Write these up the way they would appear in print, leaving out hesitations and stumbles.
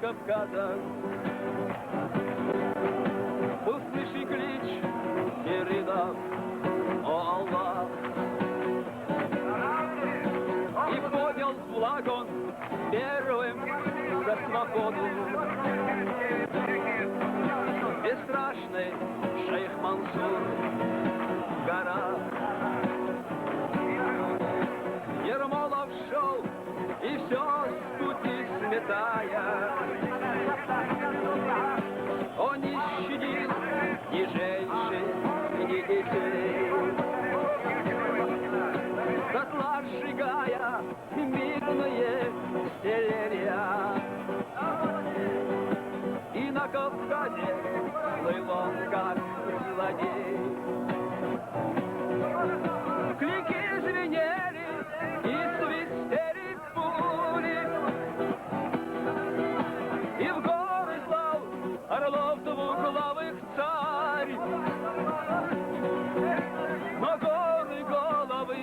Кавказа. Услыши клич Меридов, о Аллах, и поднял флаг он первым за свободу. Бесстрашный шейх Мансур в горах. Ермолов шел, и все с пути сметая. Он не щадит ни женщин, ни детей. Дотла сжигая мирные селения. И на Кавказе плыл он как злодей. Клики звенели и свистели пули, и в горы слал орлов двуглавых царь. Но горы головы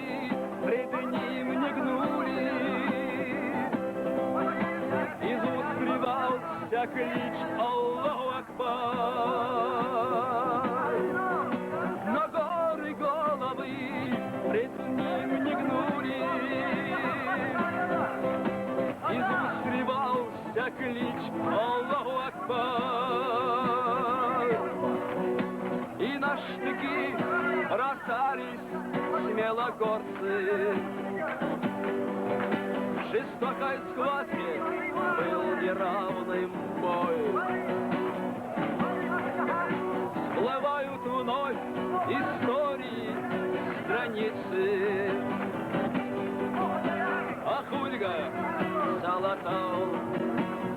пред ним не гнули. Из уст срывался клич Аллаху Акбар. Но горы головы пред ним не гнули. Из уст срывался клич Аллаху Акбар. И на штыки бросались смелогорцы. В жестокой схватке был неравным бой. Всплывают вновь истории страницы. Ахульга, Салатал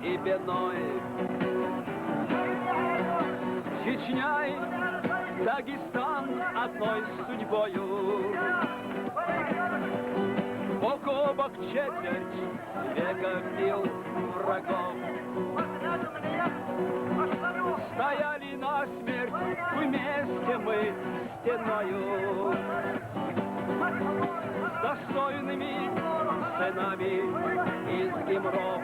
и Беной, Чечня и Дагестан одной судьбою. Бок о бок четверть века бил врагов. Стояли насмерть вместе мы стеною. С достойными сынами из Гимров.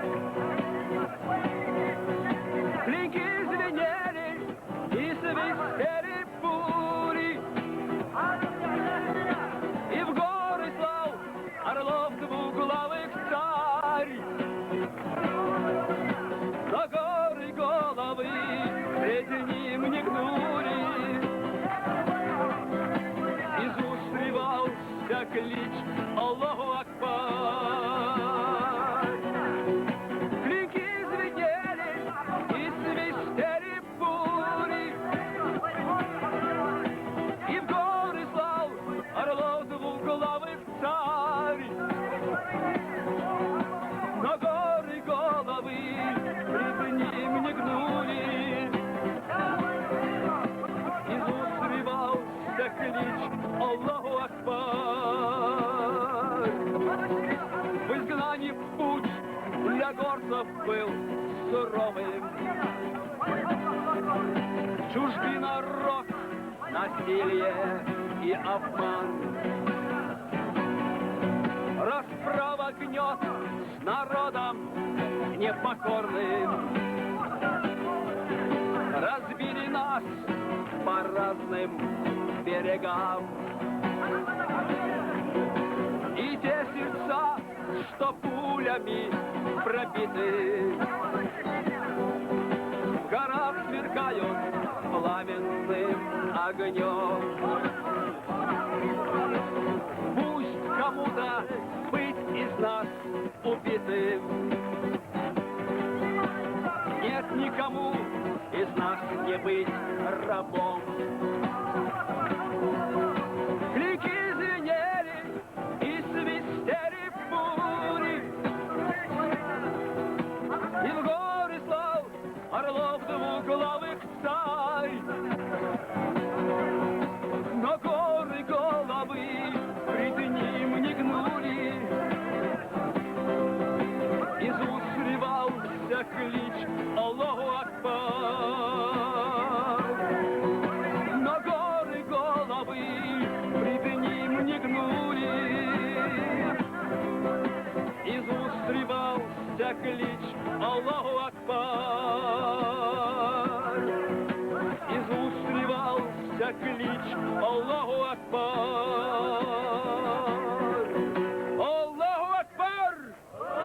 Клинки звенели и свистели пули, и в горы слал орлов двуглавых царь. Но горы головы пред ним не гнули. Из уст срывался клич Аллаху Акбар. Клинки звенели и свистели пули, и в горы слал орлов двуглавых царь. Но горы головы пред ним не гнули. Из уст срывался клич Аллаху Акбар. В изгнании путь для горцев был суровым. Чужбина, рок, насилие и обман. Расправа, гнет с народом непокорным. Разбили нас по разным берегам. И те сердца, что пулями пробиты, в горах сверкают пламенным огнем. Пусть кому-то быть из нас убитым. Нет никому из нас не быть рабом. Клики звенели и свистели пули, и в горы слал орлов двуглавых царь. Но горы головы пред ним не гнули. Из уст срывался клич Аллаху Акбар. Но горы головы пред ним не гнули. Из уст срывался клич Аллаху Акбар. Акбар. Из уст сливался клич Аллаху Акбар.